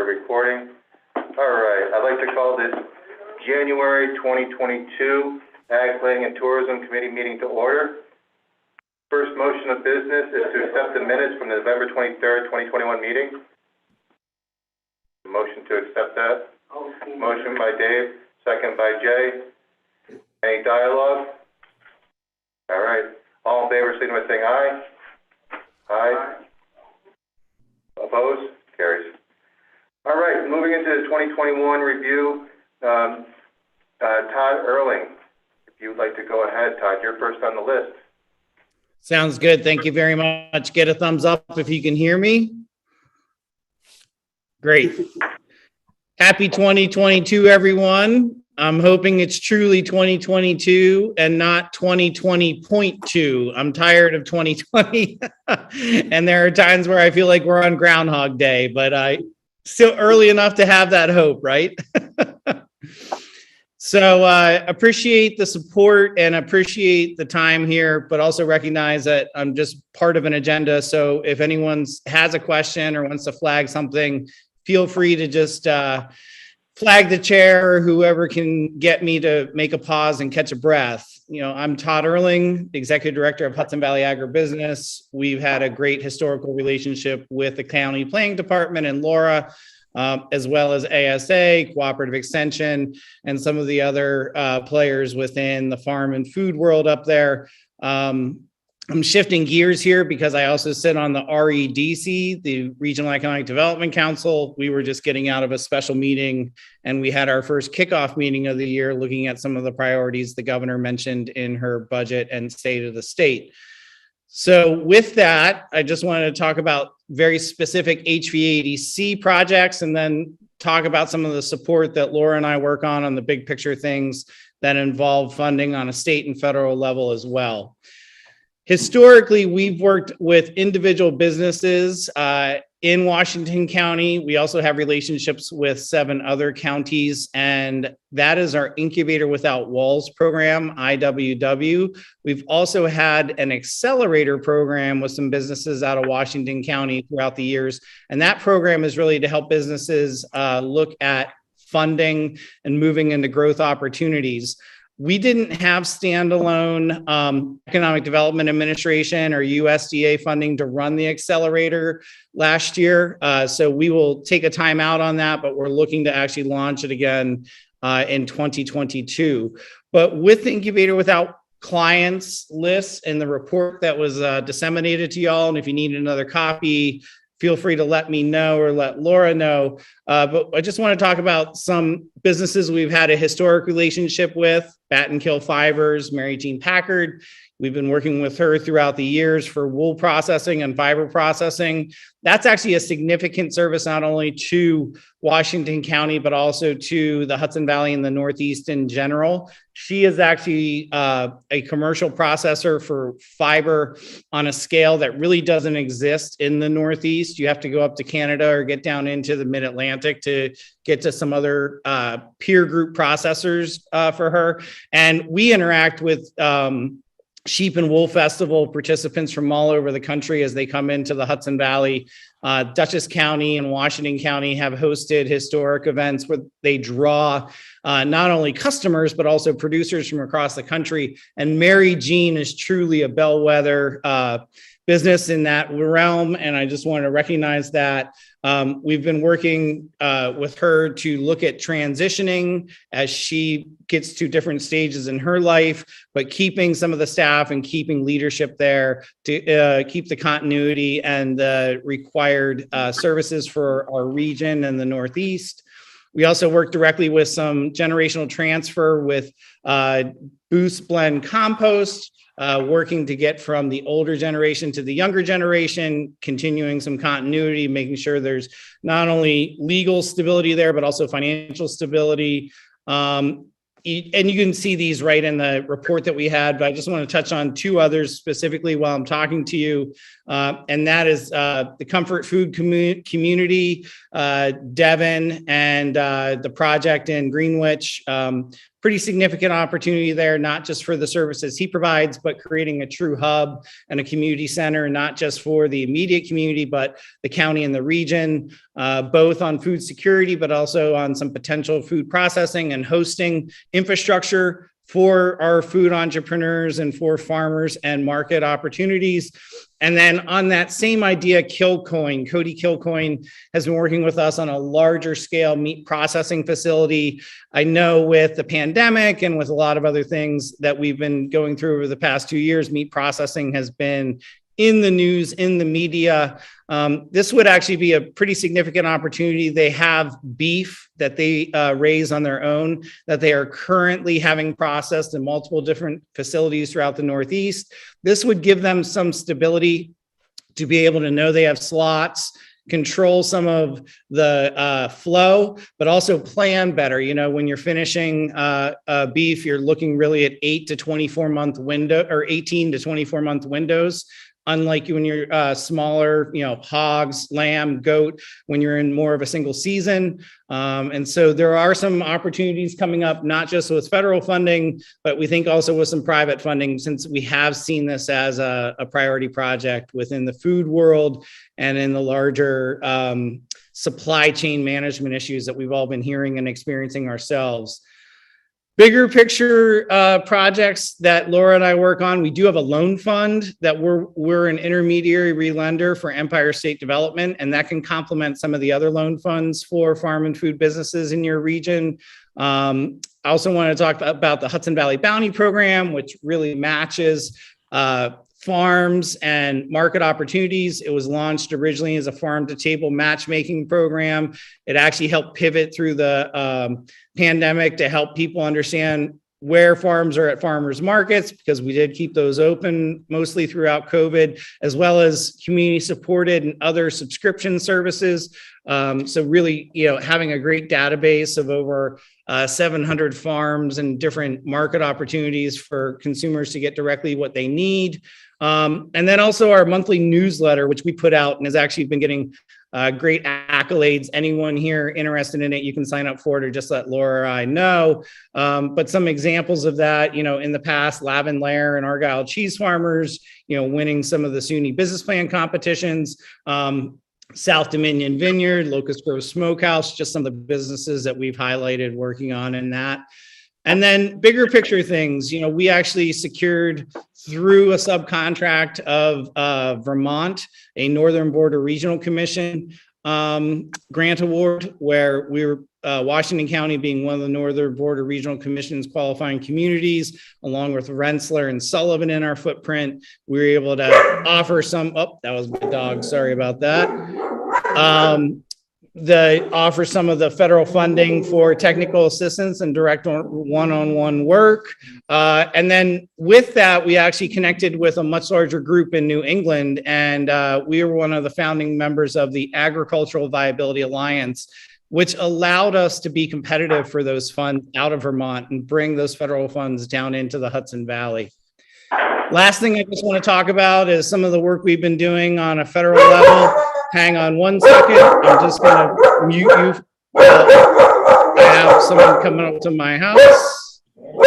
recording. All right, I'd like to call this January 2022 Ag Planning and Tourism Committee meeting to order. First motion of business is to accept the minutes from the November 23rd, 2021 meeting. Motion to accept that. Okay. Motion by Dave, second by Jay. Any dialogue? All right. All in favor, signify by saying aye. Aye. Opposed? Carries. All right, moving into the 2021 review. Todd Erling, if you'd like to go ahead, Todd, you're first on the list. Sounds good. Thank you very much. Get a thumbs up if you can hear me. Great. Happy 2022, everyone. I'm hoping it's truly 2022 and not 2020.2. I'm tired of 2020. And there are times where I feel like we're on Groundhog Day, but I still early enough to have that hope, right? So appreciate the support and appreciate the time here, but also recognize that I'm just part of an agenda. So if anyone has a question or wants to flag something, feel free to just flag the chair or whoever can get me to make a pause and catch a breath. You know, I'm Todd Erling, Executive Director of Hudson Valley Agribusiness. We've had a great historical relationship with the County Planning Department and Laura, as well as ASA, Cooperative Extension, and some of the other players within the farm and food world up there. I'm shifting gears here because I also sit on the REDC, the Regional Economic Development Council. We were just getting out of a special meeting and we had our first kickoff meeting of the year looking at some of the priorities the governor mentioned in her budget and state of the state. So with that, I just wanted to talk about very specific HVAC projects and then talk about some of the support that Laura and I work on the big picture things that involve funding on a state and federal level as well. Historically, we've worked with individual businesses in Washington County. We also have relationships with 7 other counties, and that is our Incubator Without Walls program, IWW. We've also had an accelerator program with some businesses out of Washington County throughout the years, and that program is really to help businesses look at funding and moving into growth opportunities. We didn't have standalone Economic Development Administration or USDA funding to run the accelerator last year. So we will take a time out on that, but we're looking to actually launch it again in 2022. But with the Incubator Without Clients list and the report that was disseminated to y'all, and if you need another copy, feel free to let me know or let Laura know. But I just want to talk about some businesses we've had a historic relationship with, Battenkill Fibers, Mary Jean Packard. We've been working with her throughout the years for wool processing and fiber processing. That's actually a significant service, not only to Washington County, but also to the Hudson Valley and the Northeast in general. She is actually a commercial processor for fiber on a scale that really doesn't exist in the Northeast. You have to go up to Canada or get down into the mid-Atlantic to get to some other peer group processors for her. And we interact with Sheep and Wool Festival participants from all over the country as they come into the Hudson Valley. Dutchess County and Washington County have hosted historic events where they draw not only customers, but also producers from across the country. And Mary Jean is truly a bellwether business in that realm. And I just want to recognize that. We've been working with her to look at transitioning as she gets to different stages in her life, but keeping some of the staff and keeping leadership there to keep the continuity and the required services for our region and the Northeast. We also work directly with some generational transfer with Boost Blend Compost, working to get from the older generation to the younger generation, continuing some continuity, making sure there's not only legal stability there, but also financial stability. And you can see these right in the report that we had, but I just want to touch on 2 others specifically while I'm talking to you. And that is the Comfort Food Community, Devon, and the project in Greenwich. pretty significant opportunity there, not just for the services he provides, but creating a true hub and a community center, not just for the immediate community, but the county and the region, both on food security, but also on some potential food processing and hosting infrastructure for our food entrepreneurs and for farmers and market opportunities. And then on that same idea, Cody Kilcoyne has been working with us on a larger scale meat processing facility. I know with the pandemic and with a lot of other things that we've been going through over the past 2 years, meat processing has been in the news, in the media. This would actually be a pretty significant opportunity. They have beef that they raise on their own that they are currently having processed in multiple different facilities throughout the Northeast. This would give them some stability to be able to know they have slots, control some of the flow, but also plan better. You know, when you're finishing beef, you're looking really at 8 to 24 month window or 18 to 24 month windows. Unlike when you're smaller, you know, hogs, lamb, goat, when you're in more of a single season. And so there are some opportunities coming up, not just with federal funding, but we think also with some private funding, since we have seen this as a priority project within the food world and in the larger supply chain management issues that we've all been hearing and experiencing ourselves. Bigger picture projects that Laura and I work on, we do have a loan fund that we're an intermediary re-lender for Empire State Development, and that can complement some of the other loan funds for farm and food businesses in your region. I also want to talk about the Hudson Valley Bounty Program, which really matches farms and market opportunities. It was launched originally as a farm to table matchmaking program. It actually helped pivot through the pandemic to help people understand where farms are at farmers markets, because we did keep those open mostly throughout COVID, as well as community supported and other subscription services. So really, you know, having a great database of over 700 farms and different market opportunities for consumers to get directly what they need. And then also our monthly newsletter, which we put out and has actually been getting great accolades. Anyone here interested in it, you can sign up for it or just let Laura or I know. But some examples of that, you know, in the past, Lavin Lair and Argyle Cheese Farmers, you know, winning some of the SUNY business plan competitions. South Dominion Vineyard, Locust Grove Smokehouse, just some of the businesses that we've highlighted working on in that. And then bigger picture things, you know, we actually secured through a subcontract of Vermont, a Northern Border Regional Commission grant award, where we were Washington County being one of the Northern Border Regional Commission's qualifying communities, along with Rensselaer and Sullivan in our footprint. We were able to offer some, oh, that was my dog, sorry about that. Offer some of the federal funding for technical assistance and direct one-on-one work. And then with that, we actually connected with a much larger group in New England, and we were one of the founding members of the Agricultural Viability Alliance, which allowed us to be competitive for those funds out of Vermont and bring those federal funds down into the Hudson Valley. Last thing I just want to talk about is some of the work we've been doing on a federal level. Hang on one second. I'm just going to mute you. I have someone coming up to my house. All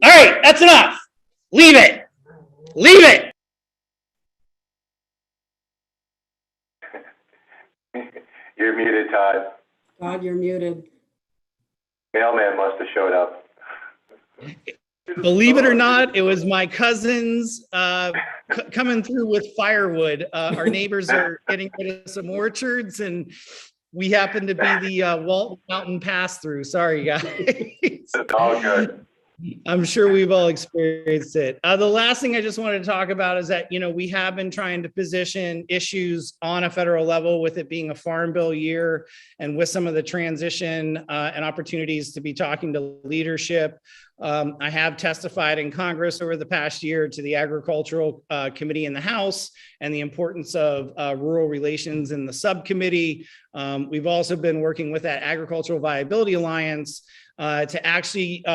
right, that's enough. Leave it. Leave it. You're muted, Todd. Todd, you're muted. Mailman must have showed up. Believe it or not, it was my cousins coming through with firewood. Our neighbors are getting rid of some orchards, and we happen to be the Walton Mountain pass-through. Sorry, guys. It's all good. I'm sure we've all experienced it. The last thing I just wanted to talk about is that, you know, we have been trying to position issues on a federal level, with it being a farm bill year and with some of the transition and opportunities to be talking to leadership. I have testified in Congress over the past year to the Agricultural Committee in the House and the importance of rural relations in the subcommittee. We've also been working with that Agricultural Viability Alliance to actually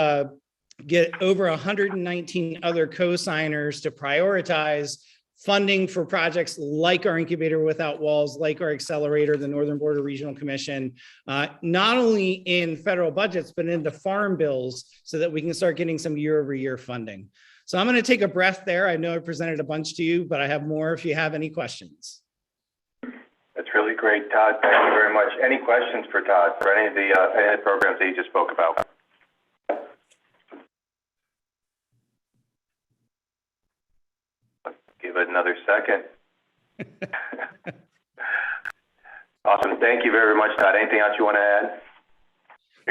get over 119 other co-signers to prioritize funding for projects like our Incubator Without Walls, like our accelerator, the Northern Border Regional Commission, not only in federal budgets, but into farm bills so that we can start getting some year-over-year funding. So I'm going to take a breath there. I know I presented a bunch to you, but I have more if you have any questions. That's really great, Todd. Thank you very much. Any questions for Todd for any of the programs that you just spoke about? Give it another second. Awesome. Thank you very much, Todd. Anything else you want to add?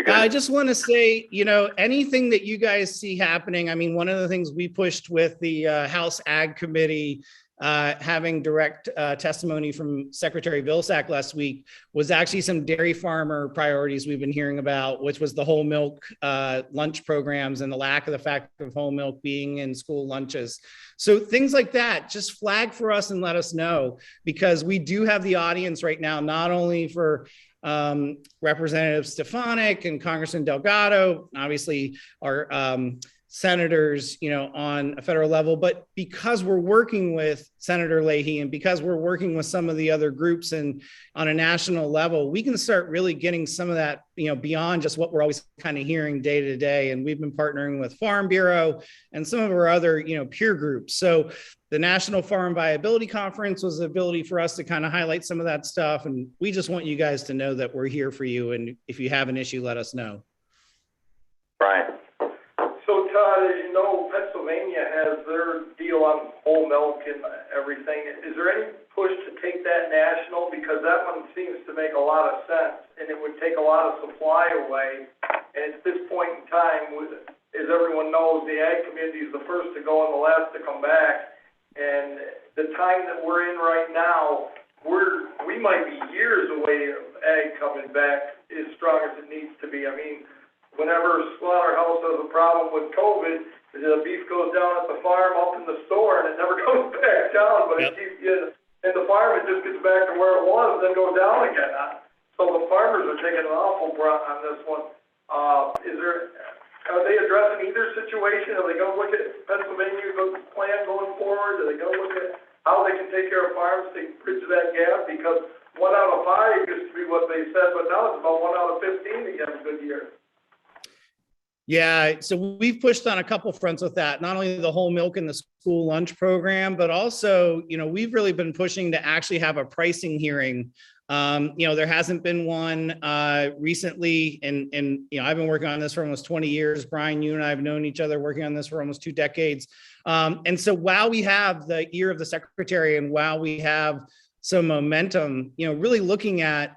I just want to say, you know, anything that you guys see happening, I mean, one of the things we pushed with the House Ag Committee, having direct testimony from Secretary Vilsack last week, was actually some dairy farmer priorities we've been hearing about, which was the whole milk lunch programs and the lack of the fact of whole milk being in school lunches. So things like that, just flag for us and let us know, because we do have the audience right now, not only for Representative Stefanik and Congressman Delgado, obviously our senators, you know, on a federal level, but because we're working with Senator Leahy and because we're working with some of the other groups and on a national level, we can start really getting some of that, you know, beyond just what we're always kind of hearing day to day. And we've been partnering with Farm Bureau and some of our other, you know, peer groups. So the National Farm Viability Conference was the ability for us to kind of highlight some of that stuff. And we just want you guys to know that we're here for you. And if you have an issue, let us know. Brian. So Todd, as you know, Pennsylvania has their deal on whole milk and everything. Is there any push to take that national? Because that one seems to make a lot of sense, and it would take a lot of supply away. And at this point in time, as everyone knows, the ag community is the first to go and the last to come back. And the time that we're in right now, we might be years away of ag coming back as strong as it needs to be. I mean, whenever a slaughterhouse has a problem with COVID, the beef goes down at the farm, up in the store, and it never comes back down. But it keeps getting, and the farm, it just gets back to where it was, and then goes down again. So the farmers are taking an awful brunt on this one. Are they addressing either situation? Are they going to look at Pennsylvania's plan going forward? Are they going to look at how they can take care of farms to bridge that gap? Because 1 out of 5 used to be what they said, but now it's about 1 out of 15 that you have a good year. Yeah, so we've pushed on a couple fronts with that, not only the whole milk and the school lunch program, but also, you know, we've really been pushing to actually have a pricing hearing. You know, there hasn't been one recently, and you know, I've been working on this for almost 20 years. Brian, you and I have known each other working on this for almost 2 decades. And so while we have the ear of the secretary and while we have some momentum, you know, really looking at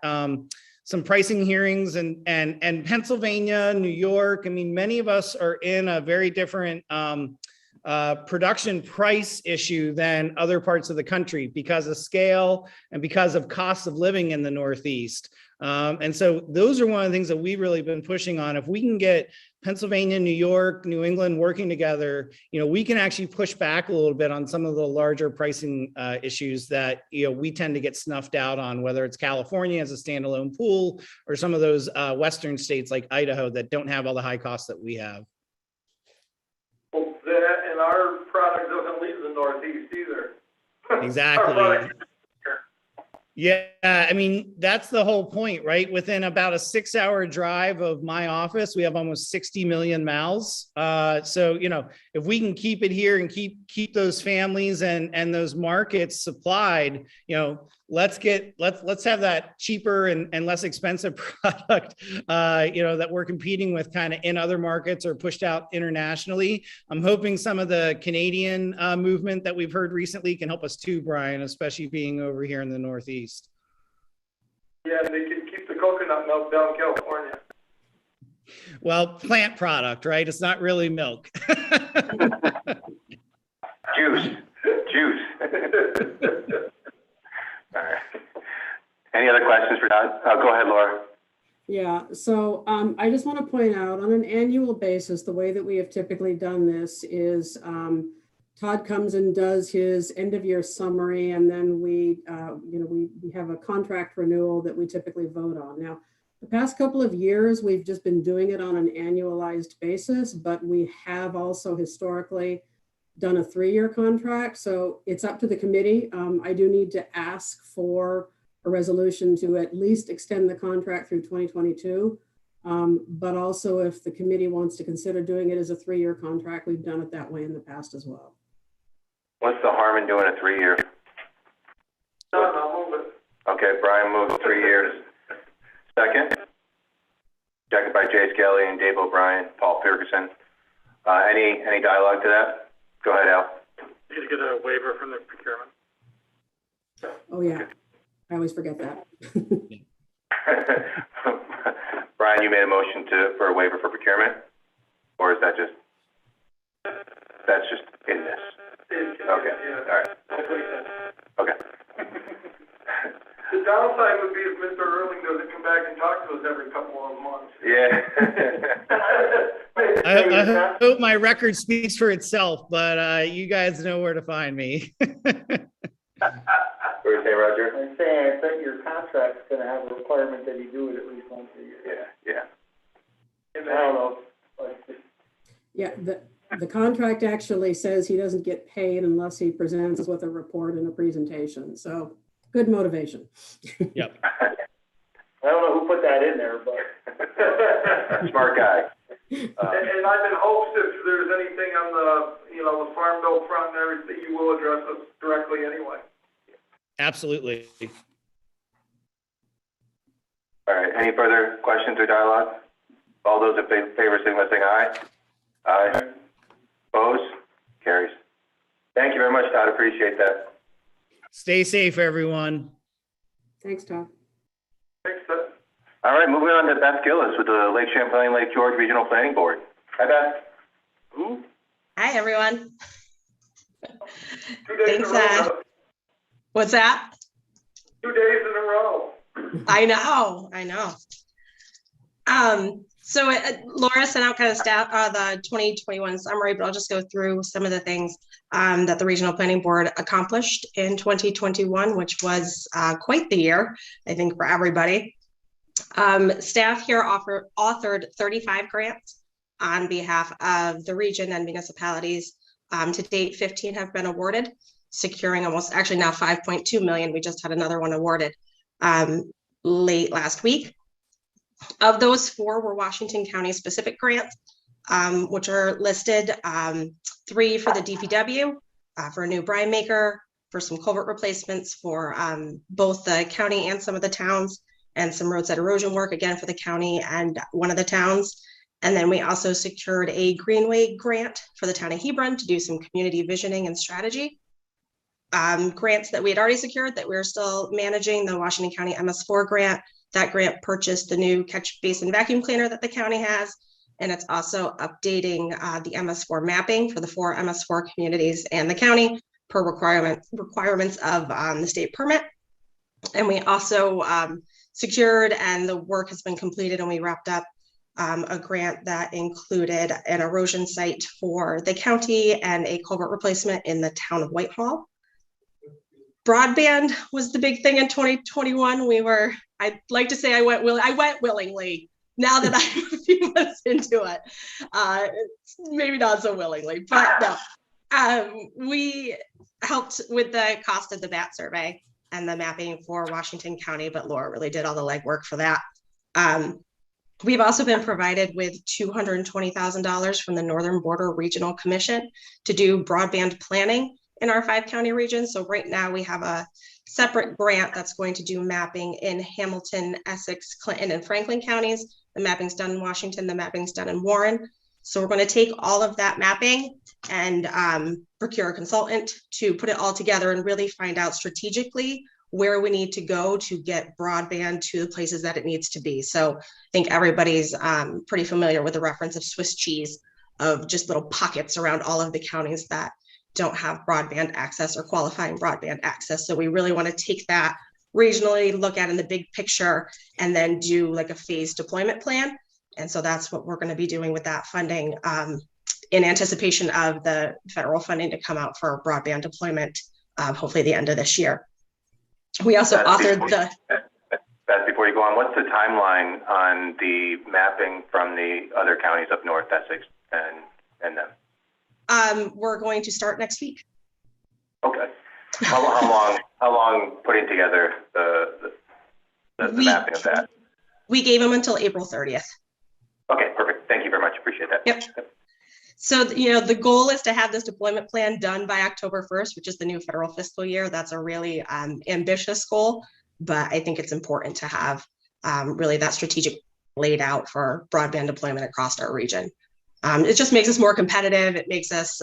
some pricing hearings and Pennsylvania, New York. I mean, many of us are in a very different production price issue than other parts of the country because of scale and because of cost of living in the Northeast. And so those are one of the things that we've really been pushing on. If we can get Pennsylvania, New York, New England working together, you know, we can actually push back a little bit on some of the larger pricing issues that, you know, we tend to get snuffed out on, whether it's California as a standalone pool or some of those Western states like Idaho that don't have all the high costs that we have. Well, that and our product doesn't leave the Northeast either. Exactly. Yeah, I mean, that's the whole point, right? Within about a 6-hour drive of my office, we have almost 60 million mouths. So, you know, if we can keep it here and keep those families and those markets supplied, you know, let's have that cheaper and less expensive product, you know, that we're competing with kind of in other markets or pushed out internationally. I'm hoping some of the Canadian movement that we've heard recently can help us too, Brian, especially being over here in the Northeast. Yeah, and they can keep the coconut milk down in California. Well, plant product, right? It's not really milk. Juice. All right. Any other questions for Todd? Go ahead, Laura. Yeah, so I just want to point out on an annual basis, the way that we have typically done this is Todd comes and does his end of year summary, and then we have a contract renewal that we typically vote on. Now, the past couple of years, we've just been doing it on an annualized basis, but we have also historically done a 3-year contract, so it's up to the committee. I do need to ask for a resolution to at least extend the contract through 2022. But also if the committee wants to consider doing it as a 3-year contract, we've done it that way in the past as well. What's the harm in doing a 3-year? Done, I'll move it. Okay, Brian moves 3 years. Second? Second by Jay Skelly and Dave O'Brien, Paul Ferguson. Any dialogue to that? Go ahead, Al. You get a waiver from the procurement. Oh yeah, I always forget that. Brian, you made a motion for a waiver for procurement? Or is that just, that's just in this? Okay, all right. Okay. The downside would be if Mr. Erling doesn't come back and talk to us every couple of months. Yeah. I hope my record speaks for itself, but you guys know where to find me. What do you say, Roger? I'm saying, I think your contract's gonna have a requirement that you do it at least once a year. Yeah. I don't know, but just, Yeah, the contract actually says he doesn't get paid unless he presents us with a report and a presentation. So good motivation. Yep. I don't know who put that in there, but. Smart guy. And I'm in hopes if there's anything on the, the farm bill front and everything, you will address us directly anyway. Absolutely. All right, any further questions or dialogue? All those in favor, signify by saying aye. Aye. Opposed? Carries. Thank you very much, Todd. Appreciate that. Stay safe, everyone. Thanks, Todd. Thanks, Seth. All right, moving on to Beth Gillis with the Lake Champlain, Lake George Regional Planning Board. Hi, Beth. Who? Hi, everyone. 2 days Thanks, in a row. What's that? 2 days in a row. I know. So Laura sent out kind of the 2021 summary, but I'll just go through some of the things that the Regional Planning Board accomplished in 2021, which was quite the year, I think, for everybody. Staff here authored 35 grants on behalf of the region and municipalities. To date, 15 have been awarded, securing almost, actually now 5.2 million. We just had another one awarded late last week. Of those, 4 were Washington County specific grants, which are listed, 3 for the DPW, for a new brine maker, for some culvert replacements for both the county and some of the towns, and some roadside erosion work, again, for the county and one of the towns. And then we also secured a Greenway grant for the town of Hebron to do some community visioning and strategy. Grants that we had already secured that we're still managing, the Washington County MS4 grant. That grant purchased the new catch basin vacuum cleaner that the county has, and it's also updating the MS4 mapping for the 4 MS4 communities and the county per requirements of the state permit. And we also secured, and the work has been completed, and we wrapped up a grant that included an erosion site for the county and a culvert replacement in the town of Whitehall. Broadband was the big thing in 2021. I'd like to say I went willingly. Now that I'm a few months into it, maybe not so willingly, but no. We helped with the cost of the VAT survey and the mapping for Washington County, but Laura really did all the legwork for that. We've also been provided with $220,000 from the Northern Border Regional Commission to do broadband planning in our 5 county regions. So right now we have a separate grant that's going to do mapping in Hamilton, Essex, Clinton, and Franklin counties. The mapping's done in Washington, the mapping's done in Warren. So we're going to take all of that mapping and procure a consultant to put it all together and really find out strategically where we need to go to get broadband to the places that it needs to be. So I think everybody's pretty familiar with the reference of Swiss cheese, of just little pockets around all of the counties that don't have broadband access or qualifying broadband access. So we really want to take that regionally, look at in the big picture, and then do like a phased deployment plan. And so that's what we're going to be doing with that funding in anticipation of the federal funding to come out for broadband deployment, hopefully the end of this year. We also authored the... Beth, before you go on, what's the timeline on the mapping from the other counties up north, Essex and them? We're going to start next week. Okay. How long putting together the mapping of that? We gave them until April 30th. Okay, perfect. Thank you very much. Appreciate that. Yep. So, the goal is to have this deployment plan done by October 1st, which is the new federal fiscal year. That's a really ambitious goal, but I think it's important to have really that strategic laid out for broadband deployment across our region. It just makes us more competitive. It makes us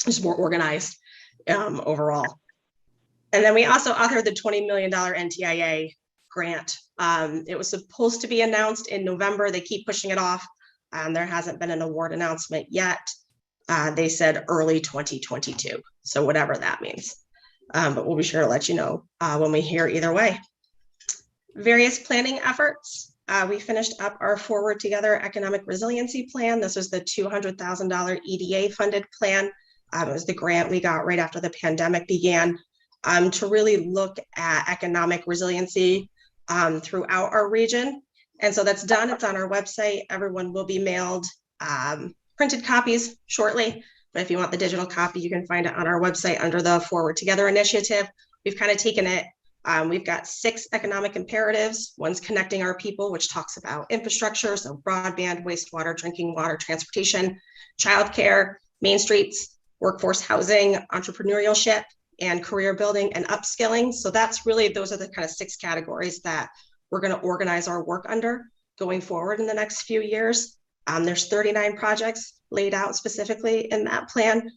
just more organized overall. And then we also authored the $20 million NTIA grant. It was supposed to be announced in November. They keep pushing it off. There hasn't been an award announcement yet. They said early 2022. So whatever that means. But we'll be sure to let you know when we hear either way. Various planning efforts. We finished up our Forward Together Economic Resiliency Plan. This was the $200,000 EDA funded plan. It was the grant we got right after the pandemic began to really look at economic resiliency throughout our region. And so that's done. It's on our website. Everyone will be mailed printed copies shortly. But if you want the digital copy, you can find it on our website under the Forward Together initiative. We've kind of taken it. We've got 6 economic imperatives. One's connecting our people, which talks about infrastructure, so broadband, wastewater, drinking water, transportation, childcare, main streets, workforce housing, entrepreneurship, and career building and upskilling. So that's really, those are the kind of 6 categories that we're going to organize our work under going forward in the next few years. There's 39 projects laid out specifically in that plan.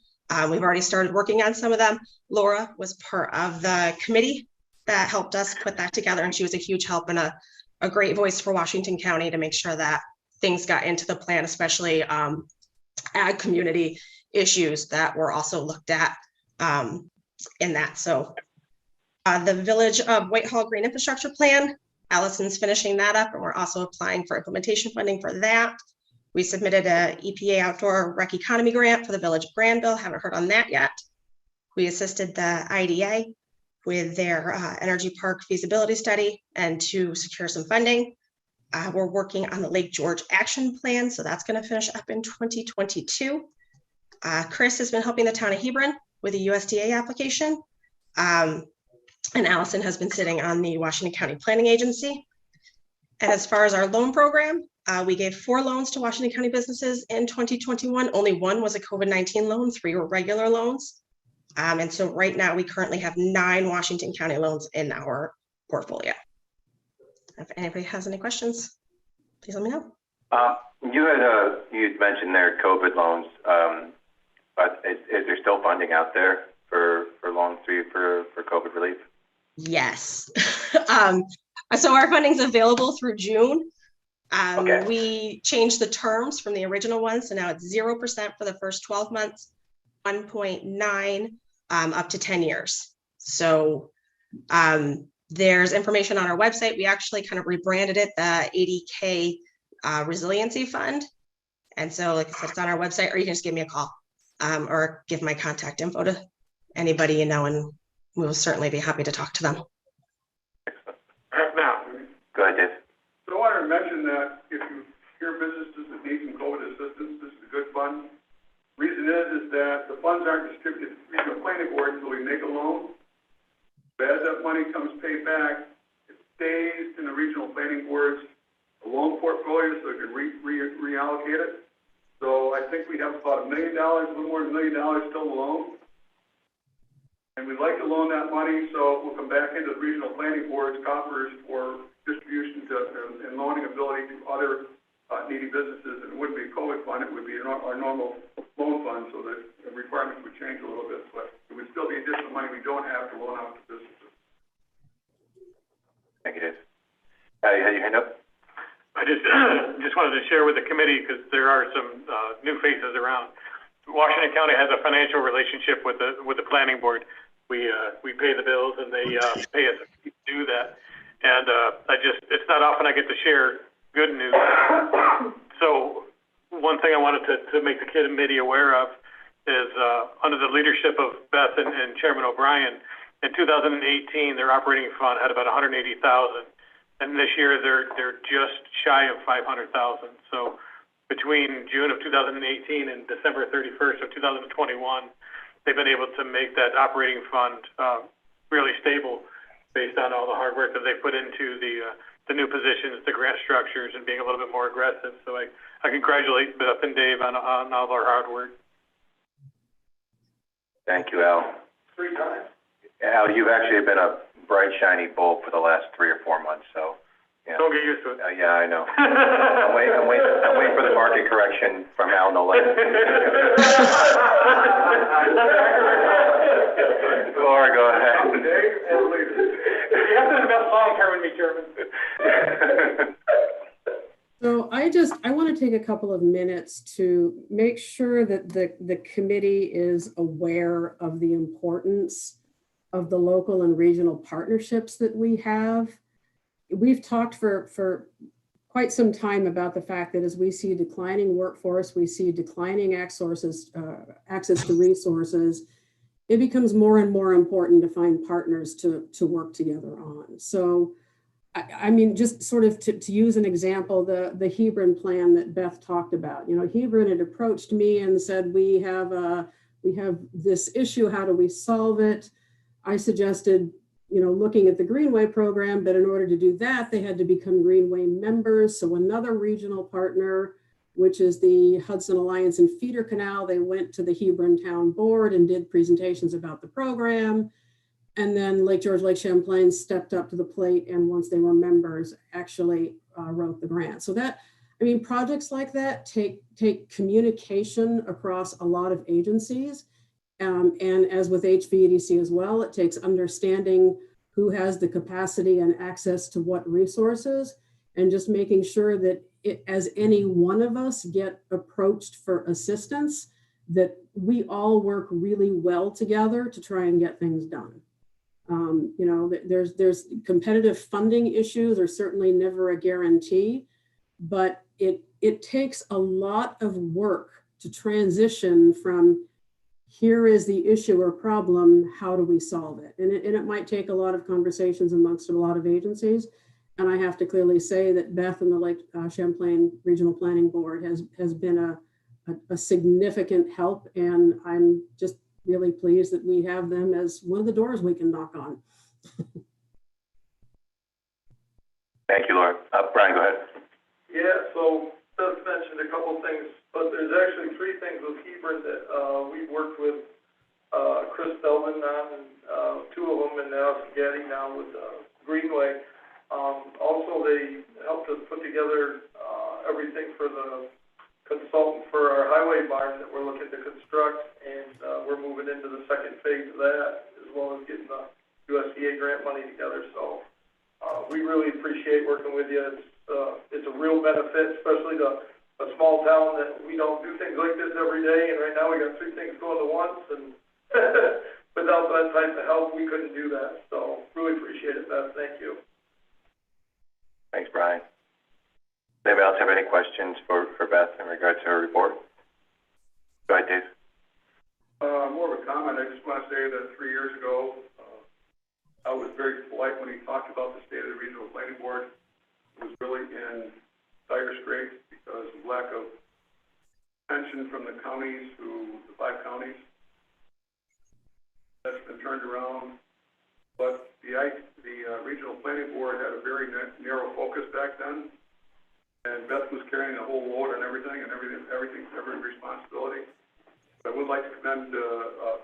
We've already started working on some of them. Laura was part of the committee that helped us put that together, and she was a huge help and a great voice for Washington County to make sure that things got into the plan, especially ag community issues that were also looked at in that. So the Village of Whitehall Green Infrastructure Plan, Allison's finishing that up, and we're also applying for implementation funding for that. We submitted a EPA Outdoor Rec Economy grant for the Village of Granville. Haven't heard on that yet. We assisted the IDA with their energy park feasibility study and to secure some funding. We're working on the Lake George Action Plan, so that's going to finish up in 2022. Chris has been helping the town of Hebron with a USDA application. And Allison has been sitting on the Washington County Planning Agency. And as far as our loan program, we gave 4 loans to Washington County businesses in 2021. Only 1 was a COVID-19 loan, 3 were regular loans. And so right now we currently have 9 Washington County loans in our portfolio. If anybody has any questions, please let me know. You'd mentioned there COVID loans. Is there still funding out there for loans for COVID relief? Yes. So our funding's available through June. Okay. We changed the terms from the original one. So now it's 0% for the first 12 months, 1.9 up to 10 years. So there's information on our website. We actually kind of rebranded it the 80K Resiliency Fund. And so like I said, it's on our website, or you can just give me a call or give my contact info to anybody you know, and we'll certainly be happy to talk to them. Now, go ahead, Dave. So I wanted to mention that if you hear businesses that need some COVID assistance, this is a good fund. Reason is that the funds aren't distributed to the regional planning board until we make a loan. But as that money comes paid back, it stays in the regional planning board's loan portfolio so it can reallocate it. So I think we have about $1 million, a little more than $1 million still to loan. And we'd like to loan that money so it will come back into the regional planning board's coffers for distribution and loaning ability to other needy businesses. And it wouldn't be a COVID fund, it would be our normal loan fund, so that the requirements would change a little bit. But it would still be additional money we don't have to loan out to businesses. Thank you, Dave. You had your hand up? I just wanted to share with the committee, because there are some new faces around. Washington County has a financial relationship with the planning board. We pay the bills and they pay us to do that. And it's not often I get to share good news. So one thing I wanted to make the committee aware of is under the leadership of Beth and Chairman O'Brien, in 2018 their operating fund had about $180,000. And this year they're just shy of $500,000. So between June of 2018 and December 31st of 2021, they've been able to make that operating fund really stable based on all the hard work that they put into the new positions, the grant structures, and being a little bit more aggressive. So I congratulate Beth and Dave on all of our hard work. Thank you, Al. 3 times. Al, you've actually been a bright, shiny bulb for the last 3 or 4 months, so. Yeah. Don't get used to it. Yeah, I know. I'm waiting for the market correction from Al, no less. Laura, go ahead. Dave or later. You have to do the best song here with me, Chairman. So I want to take a couple of minutes to make sure that the committee is aware of the importance of the local and regional partnerships that we have. We've talked for quite some time about the fact that as we see declining workforce, we see declining access to resources, it becomes more and more important to find partners to work together on. So, I mean, just sort of to use an example, the Hebron plan that Beth talked about. You know, Hebron had approached me and said, we have this issue, how do we solve it? I suggested, you know, looking at the Greenway program, but in order to do that, they had to become Greenway members. So another regional partner, which is the Hudson Alliance and Feeder Canal, they went to the Hebron Town Board and did presentations about the program. And then Lake George, Lake Champlain stepped up to the plate, and once they were members, actually wrote the grant. So that, I mean, projects like that take communication across a lot of agencies. And as with HVADC as well, it takes understanding who has the capacity and access to what resources, and just making sure that as any one of us get approached for assistance, that we all work really well together to try and get things done. You know, there's competitive funding issues are certainly never a guarantee, but it takes a lot of work to transition from here is the issue or problem, how do we solve it? And it might take a lot of conversations amongst a lot of agencies. And I have to clearly say that Beth and the Lake Champlain Regional Planning Board has been a significant help. And I'm just really pleased that we have them as one of the doors we can knock on. Thank you, Laura. Brian, go ahead. Yeah, so Beth mentioned a couple things, but there's actually 3 things with Hebron that we've worked with Chris Feldman on, and 2 of them, and now Hvadc now with Greenway. Also, they helped us put together everything for the consultant for our highway barn that we're looking to construct, and we're moving into the 2nd phase of that, as well as getting the USDA grant money together. So we really appreciate working with you. It's a real benefit, especially to a small town that we don't do things like this every day, and right now we got 3 things going at once, and without that type of help, we couldn't do that. So really appreciate it, Beth. Thank you. Thanks, Brian. Anybody else have any questions for Beth in regard to her report? Go ahead, Dave. More of a comment. I just want to say that 3 years ago, I was very polite when he talked about the state of the Regional Planning Board. It was really in dire straits because of lack of attention from the counties to the 5 counties. That's been turned around. But the Regional Planning Board had a very narrow focus back then. And Beth was carrying the whole load on every responsibility. I would like to commend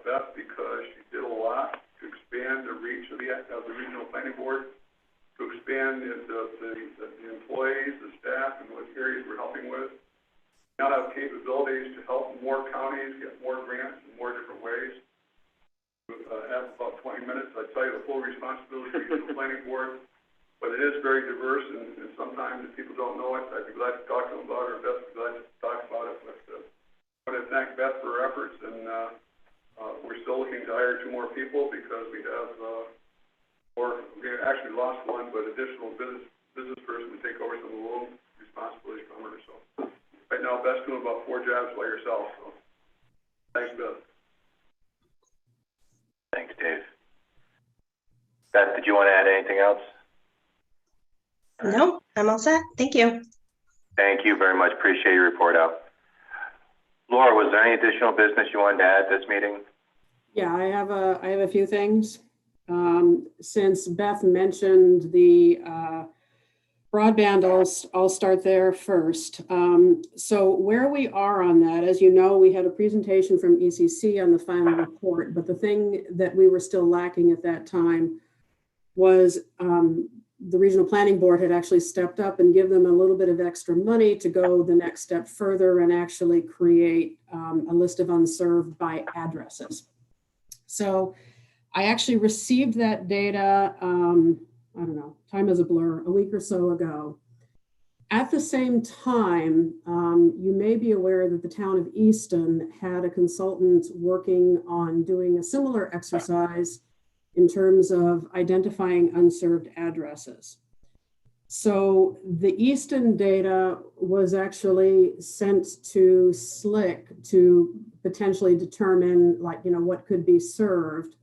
Beth because she did a lot to expand the reach of the Regional Planning Board, to expand the employees, the staff, and what areas we're helping with. Now have capabilities to help more counties get more grants in more different ways. I have about 20 minutes. I tell you the full responsibility of the Regional Planning Board. But it is very diverse, and sometimes if people don't know it, I'd be glad to talk to them about it, or Beth would be glad to talk about it. But I want to thank Beth for her efforts, and we're still looking to hire 2 more people because we have, we actually lost 1, but additional business person to take over some of the loan responsibilities from her. So right now, Beth's doing about 4 jobs by herself. So thanks, Beth. Thanks, Dave. Beth, did you want to add anything else? No, I'm all set. Thank you. Thank you very much. Appreciate your report out. Laura, was there any additional business you wanted to add this meeting? Yeah, I have a few things. Since Beth mentioned the broadband, I'll start there first. So where we are on that, as you know, we had a presentation from ECC on the final report, but the thing that we were still lacking at that time was the Regional Planning Board had actually stepped up and give them a little bit of extra money to go the next step further and actually create a list of unserved by addresses. So I actually received that data, I don't know, time is a blur, a week or so ago. At the same time, you may be aware that the town of Easton had a consultant working on doing a similar exercise in terms of identifying unserved addresses. So the Easton data was actually sent to SLIC to potentially determine, like, you know, what could be served.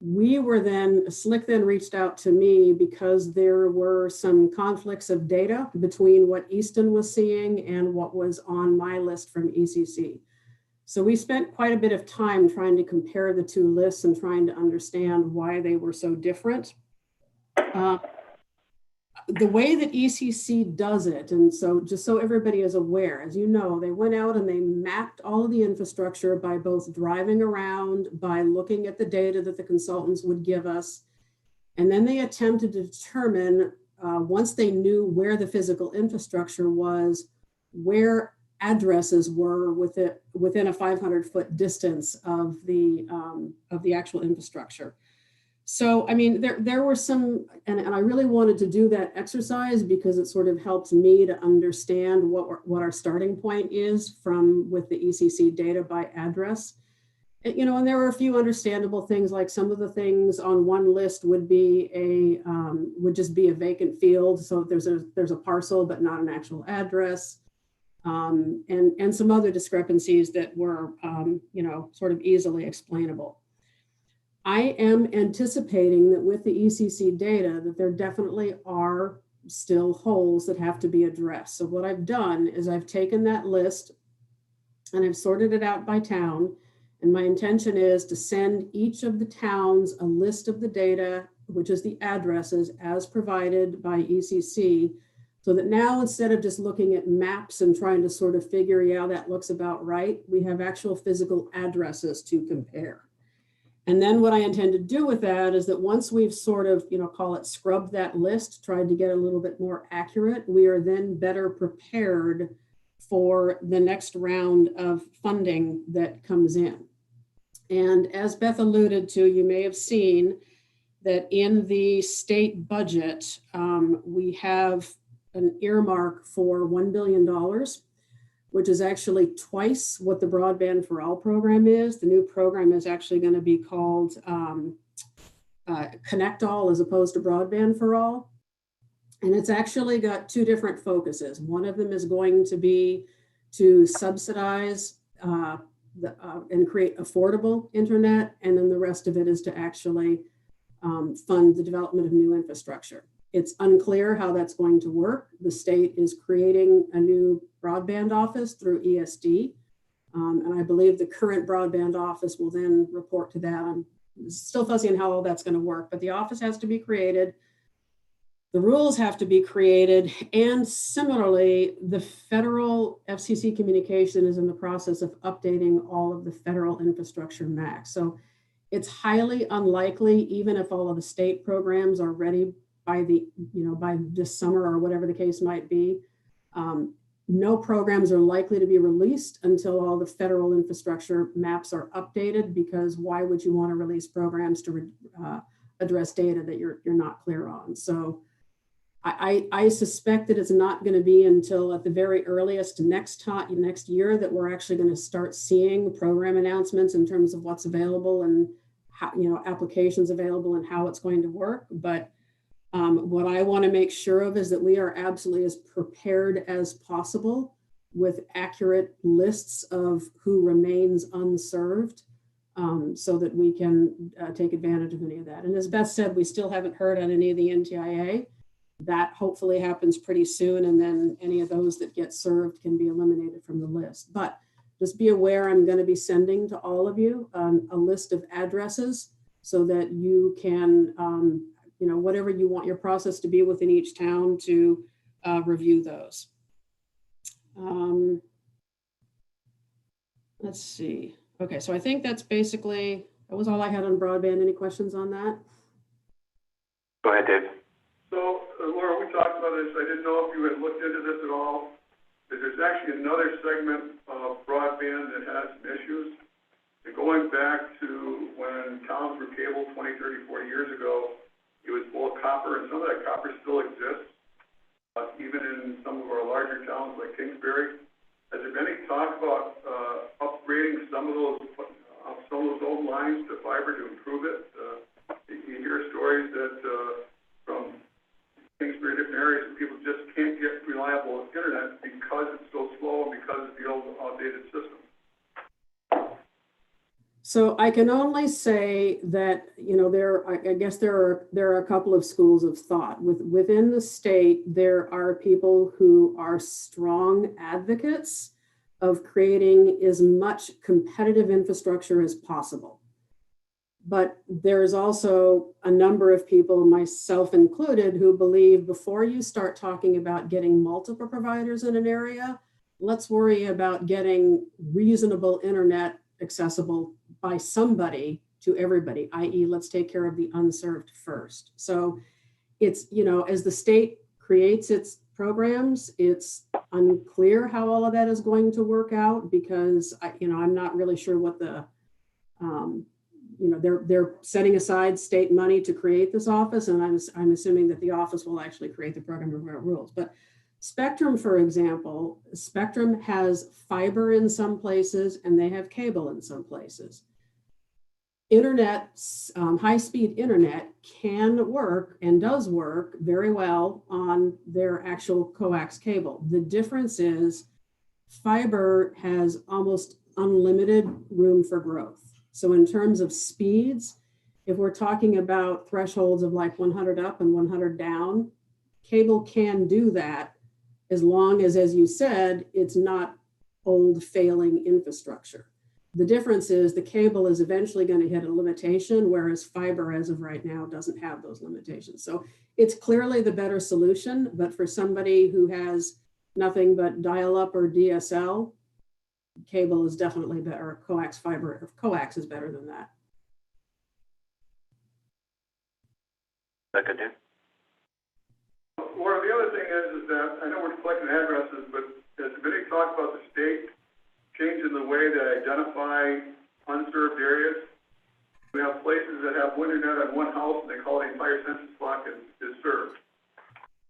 SLIC then reached out to me because there were some conflicts of data between what Easton was seeing and what was on my list from ECC. So we spent quite a bit of time trying to compare the two lists and trying to understand why they were so different. The way that ECC does it, and so just so everybody is aware, as you know, they went out and they mapped all of the infrastructure by both driving around, by looking at the data that the consultants would give us, and then they attempted to determine, once they knew where the physical infrastructure was, where addresses were within a 500-foot distance of the actual infrastructure. So, I mean, there were some, and I really wanted to do that exercise because it sort of helps me to understand what our starting point is with the ECC data by address. You know, and there were a few understandable things, like some of the things on one list would just be a vacant field. So there's a parcel, but not an actual address. And some other discrepancies that were, you know, sort of easily explainable. I am anticipating that with the ECC data that there definitely are still holes that have to be addressed. So what I've done is I've taken that list and I've sorted it out by town. And my intention is to send each of the towns a list of the data, which is the addresses as provided by ECC, so that now instead of just looking at maps and trying to sort of figure, yeah, that looks about right, we have actual physical addresses to compare. And then what I intend to do with that is that once we've sort of, you know, call it scrubbed that list, tried to get a little bit more accurate, we are then better prepared for the next round of funding that comes in. And as Beth alluded to, you may have seen that in the state budget, we have an earmark for $1 billion, which is actually twice what the Broadband for All program is. The new program is actually going to be called Connect All as opposed to Broadband for All. And it's actually got two different focuses. One of them is going to be to subsidize and create affordable internet. And then the rest of it is to actually fund the development of new infrastructure. It's unclear how that's going to work. The state is creating a new broadband office through ESD. And I believe the current broadband office will then report to that. I'm still fuzzy on how all that's going to work, but the office has to be created. The rules have to be created. And similarly, the federal FCC communication is in the process of updating all of the federal infrastructure MAC. So it's highly unlikely, even if all of the state programs are ready by by this summer or whatever the case might be, no programs are likely to be released until all the federal infrastructure maps are updated, because why would you want to release programs to address data that you're not clear on? So I suspect that it's not going to be until at the very earliest next year that we're actually going to start seeing program announcements in terms of what's available and how, applications available and how it's going to work. But what I want to make sure of is that we are absolutely as prepared as possible with accurate lists of who remains unserved, so that we can take advantage of any of that. And as Beth said, we still haven't heard on any of the NTIA. That hopefully happens pretty soon, and then any of those that get served can be eliminated from the list. But just be aware, I'm going to be sending to all of you a list of addresses so that you can, whatever you want your process to be within each town to review those. Let's see. Okay, so I think that was all I had on broadband. Any questions on that? Go ahead, Dave. So, Laura, we talked about this, I didn't know if you had looked into this at all. There's actually another segment of broadband that has some issues. And going back to when towns were cable 20, 30, 40 years ago, it was full of copper, and some of that copper still exists, even in some of our larger towns like Kingsbury. Has there been any talk about upgrading some of those old lines to fiber to improve it? You hear stories that from Kingsbury, different areas, people just can't get reliable internet because it's so slow and because of the old outdated system. So I can only say that, I guess there are a couple of schools of thought. Within the state, there are people who are strong advocates of creating as much competitive infrastructure as possible. But there's also a number of people, myself included, who believe before you start talking about getting multiple providers in an area, let's worry about getting reasonable internet accessible by somebody to everybody, i.e. let's take care of the unserved first. So it's, as the state creates its programs, it's unclear how all of that is going to work out because, I'm not really sure what the, they're setting aside state money to create this office, and I'm assuming that the office will actually create the program and rules. But Spectrum, for example, Spectrum has fiber in some places and they have cable in some places. Internet, high-speed internet can work and does work very well on their actual coax cable. The difference is fiber has almost unlimited room for growth. So in terms of speeds, if we're talking about thresholds of like 100 up and 100 down, cable can do that as long as you said, it's not old failing infrastructure. The difference is the cable is eventually going to hit a limitation, whereas fiber as of right now doesn't have those limitations. So it's clearly the better solution, but for somebody who has nothing but dial-up or DSL, cable is definitely better. Coax fiber, or coax is better than that. Second, Laura, the other thing is that I know we're collecting addresses, but has there been any talk about the state changing the way they identify unserved areas? We have places that have internet on one house and they call it the entire census block is served.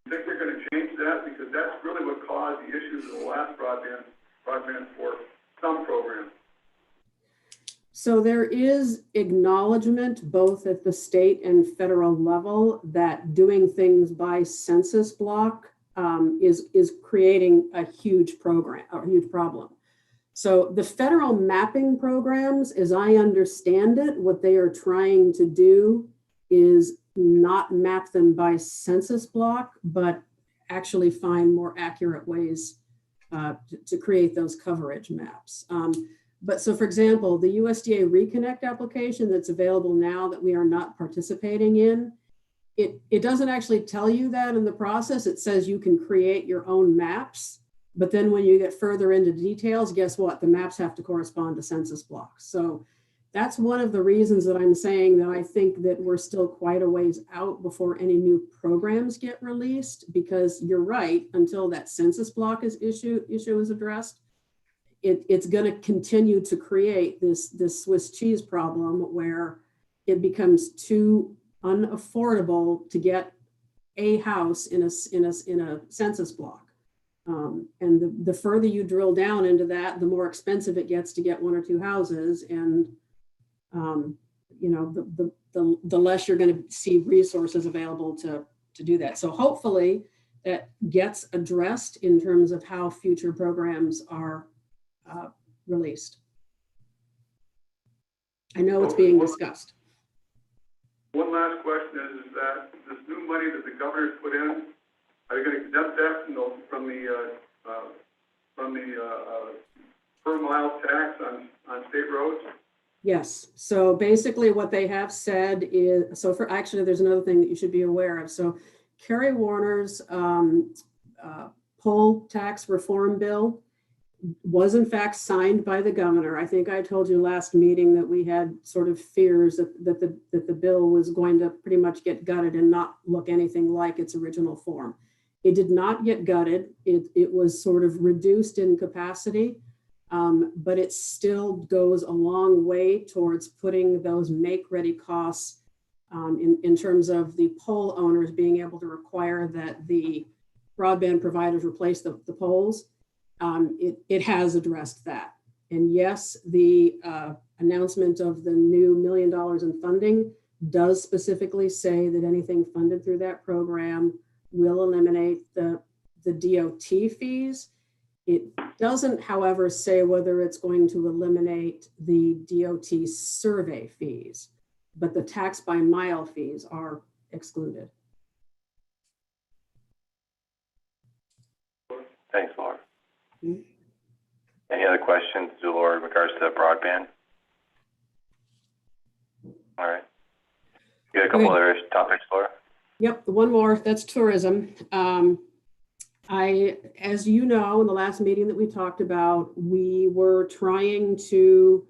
Do you think they're going to change that? Because that's really what caused the issues in the last broadband for some programs. So there is acknowledgement both at the state and federal level that doing things by census block is creating a huge problem. So the federal mapping programs, as I understand it, what they are trying to do is not map them by census block, but actually find more accurate ways to create those coverage maps. But so for example, the USDA Reconnect application that's available now that we are not participating in, it doesn't actually tell you that in the process. It says you can create your own maps, but then when you get further into details, guess what? The maps have to correspond to census blocks. So that's one of the reasons that I'm saying that I think that we're still quite a ways out before any new programs get released, because you're right, until that census block issue is addressed, it's going to continue to create this Swiss cheese problem where it becomes too unaffordable to get a house in a census block. And the further you drill down into that, the more expensive it gets to get one or two houses. And, the less you're going to see resources available to do that. So hopefully that gets addressed in terms of how future programs are released. I know it's being discussed. One last question is that this new money that the governor's put in, Are you gonna exempt that from the per mile tax on state roads? Yes. So basically what they have said is, so for actually, there's another thing that you should be aware of. So Kerry Warner's poll tax reform bill was in fact signed by the governor. I think I told you last meeting that we had sort of fears that the bill was going to pretty much get gutted and not look anything like its original form. It did not get gutted. It was sort of reduced in capacity, but it still goes a long way towards putting those make-ready costs in terms of the pole owners being able to require that the broadband providers replace the poles. It has addressed that. And yes, the announcement of the new $1 million in funding does specifically say that anything funded through that program will eliminate the DOT fees. It doesn't, however, say whether it's going to eliminate the DOT survey fees, but the tax by mile fees are excluded. Thanks, Laura. Any other questions, Laura, in regards to broadband? All right. You got a couple other topics, Laura? Yep, one more, that's tourism. As you know, in the last meeting that we talked about, we were trying to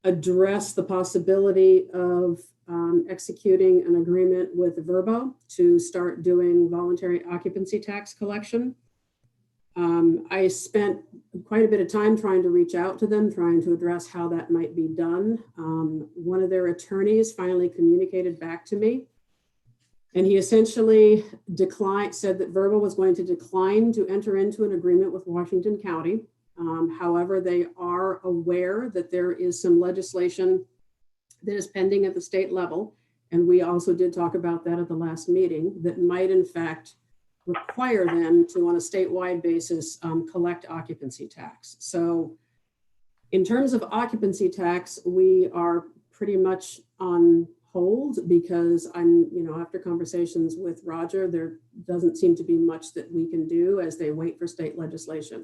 address the possibility of executing an agreement with Vrbo to start doing voluntary occupancy tax collection. I spent quite a bit of time trying to reach out to them, trying to address how that might be done. One of their attorneys finally communicated back to me, and he essentially said that Vrbo was going to decline to enter into an agreement with Washington County. However, they are aware that there is some legislation that is pending at the state level, and we also did talk about that at the last meeting, that might in fact require them to, on a statewide basis, collect occupancy tax. So in terms of occupancy tax, we are pretty much on hold because after conversations with Roger, there doesn't seem to be much that we can do as they wait for state legislation.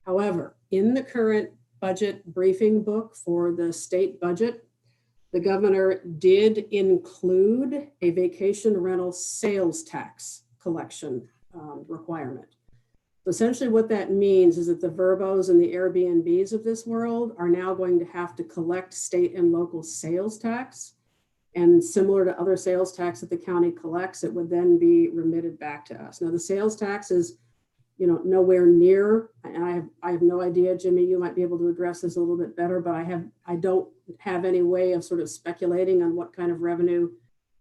However, in the current budget briefing book for the state budget, the governor did include a vacation rental sales tax collection requirement. So essentially what that means is that the Vrbos and the Airbnbs of this world are now going to have to collect state and local sales tax. And similar to other sales tax that the county collects, it would then be remitted back to us. Now the sales tax is nowhere near, and I have no idea, Jimmy, you might be able to address this a little bit better, but I don't have any way of sort of speculating on what kind of revenue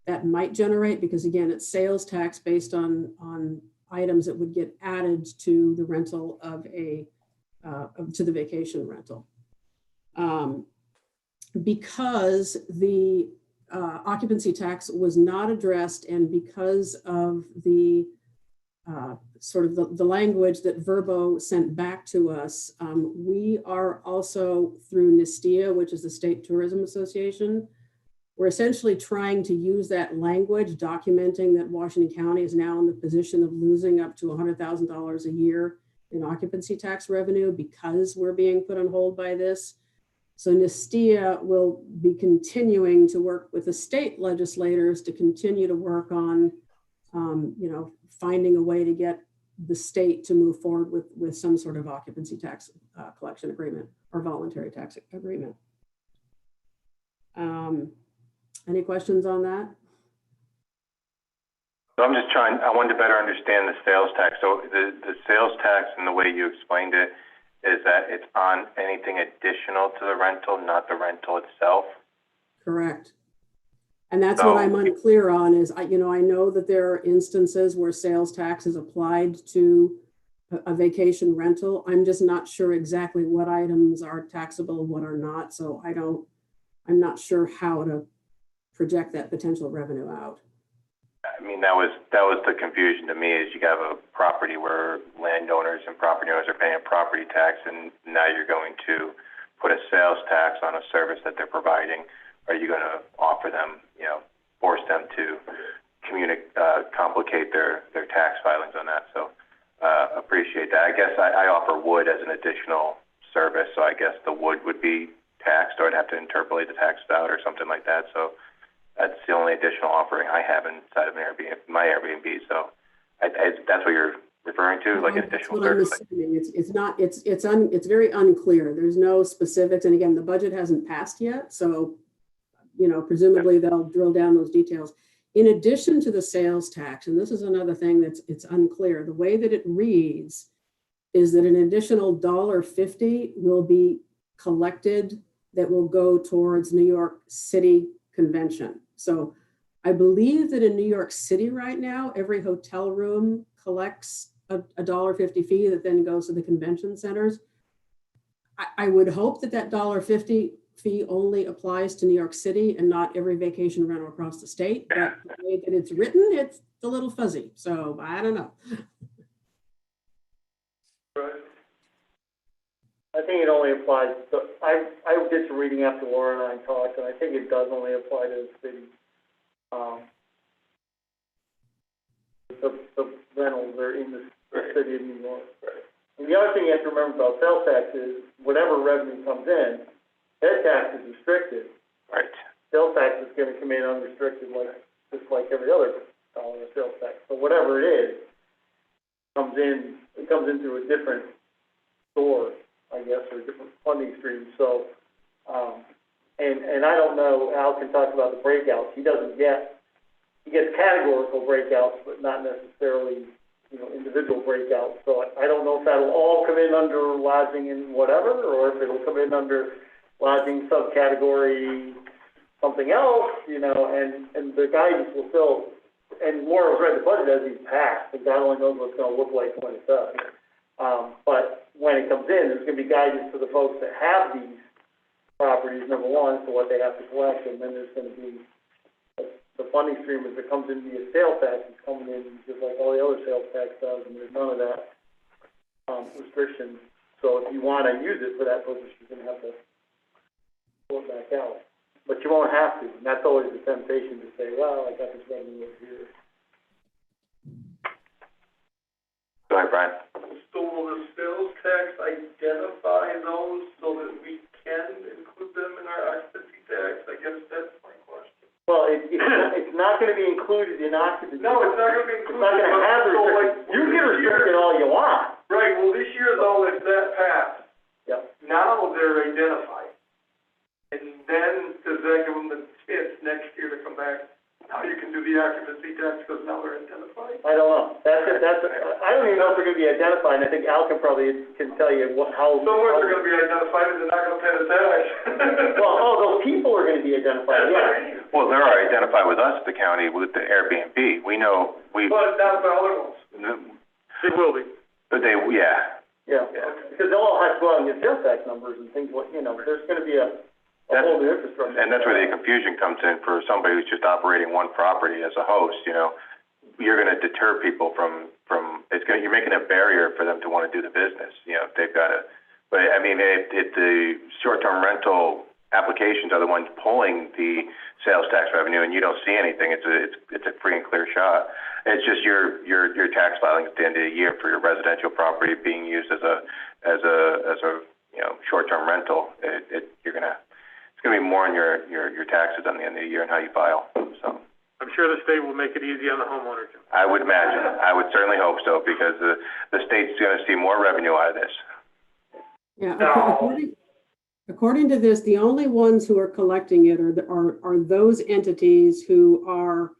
that might generate, because again, it's sales tax based on items that would get added to the rental of to the vacation rental. Because the occupancy tax was not addressed, and because of the sort of the language that Vrbo sent back to us, we are also through NISTIA, which is the State Tourism Association. We're essentially trying to use that language, documenting that Washington County is now in the position of losing up to $100,000 a year in occupancy tax revenue because we're being put on hold by this. So NISTIA will be continuing to work with the state legislators to continue to work on, finding a way to get the state to move forward with some sort of occupancy tax collection agreement or voluntary tax agreement. Any questions on that? So I wanted to better understand the sales tax. So the sales tax and the way you explained it is that it's on anything additional to the rental, not the rental itself? Correct. And that's what I'm unclear on is, I know that there are instances where sales tax is applied to a vacation rental. I'm just not sure exactly what items are taxable and what are not. So I'm not sure how to project that potential revenue out. I mean, that was the confusion to me, is you have a property where landowners and property owners are paying property tax, and now you're going to put a sales tax on a service that they're providing. Are you going to offer them, force them to complicate their tax filings on that. So appreciate that. I guess I offer wood as an additional service, so I guess the wood would be taxed, or I'd have to interpolate the tax out or something like that. So that's the only additional offering I have inside of my Airbnb. So that's what you're referring to, like an additional service. That's what I'm assuming. It's very unclear. There's no specifics, and again, the budget hasn't passed yet, so presumably they'll drill down those details. In addition to the sales tax, and this is another thing it's unclear, the way that it reads is that an additional $1.50 will be collected that will go towards New York City Convention. So I believe that in New York City right now, every hotel room collects a $1.50 fee that then goes to the convention centers. I would hope that $1.50 fee only applies to New York City and not every vacation rental across the state. But the way that it's written, it's a little fuzzy. So I don't know. I think it only applies to, I did some reading after Laura and I talked, and I think it does only apply to the city. The rentals are in the city of New York. And the other thing you have to remember about sales tax is whatever revenue comes in, head tax is restricted. Right. Sales tax is going to come in unrestricted, just like every other dollar of sales tax. So whatever it is, it comes in through a different source, I guess, or a different funding stream. So, and I don't know, Al can talk about the breakouts. He gets categorical breakouts, but not necessarily, individual breakouts. So I don't know if that'll all come in under lodging and whatever, or if it'll come in under lodging subcategory something else, and the guidance will still, and Laura's read the budget as he's passed, and God only knows what it's going to look like when it does. But when it comes in, there's going to be guidance to the folks that have these properties, number one, for what they have to collect, and then there's going to be the funding stream as it comes in via sales tax. It's coming in just like all the other sales tax does, and there's none of that restriction. So if you want to use it for that purpose, you're going to have to pull it back out. But you won't have to, and that's always the temptation to say, well, I got this revenue over here. Go ahead, Brian. So will the sales tax identify those so that we can include them in our occupancy tax? I guess that's my question. Well, it's not going to be included in occupancy. No, it's not going to be included. It's not going to have the restriction. You can restrict it all you want. Right, well, this year, though, if that passed, Yep. now they're identified. And then does that give them the chance next year to come back? Now you can do the occupancy tax because now they're identified? I don't know. I don't even know if they're going to be identified. I think Al can tell you how. Somewhere they're going to be identified and they're not going to pay the tax. Well, those people are going to be identified, yeah. Well, they're already identified with us, the county, with the Airbnb. We know But not the other ones. It will be. But yeah. Yeah, because they'll all have to go out and get sales tax numbers and things like, there's going to be a whole new infrastructure. And that's where the confusion comes in for somebody who's just operating one property as a host. You're going to deter people from you're making a barrier for them to want to do the business. If they've got to. But I mean, if the short-term rental applications are the ones pulling the sales tax revenue, and you don't see anything, it's a free and clear shot. It's just your tax filings at the end of the year for your residential property being used as a short-term rental. It's going to be more on your taxes on the end of the year and how you file. So I'm sure the state will make it easy on the homeowner too. I would imagine. I would certainly hope so, because the state's going to see more revenue out of this. Yeah, according to this, the only ones who are collecting it are those entities who are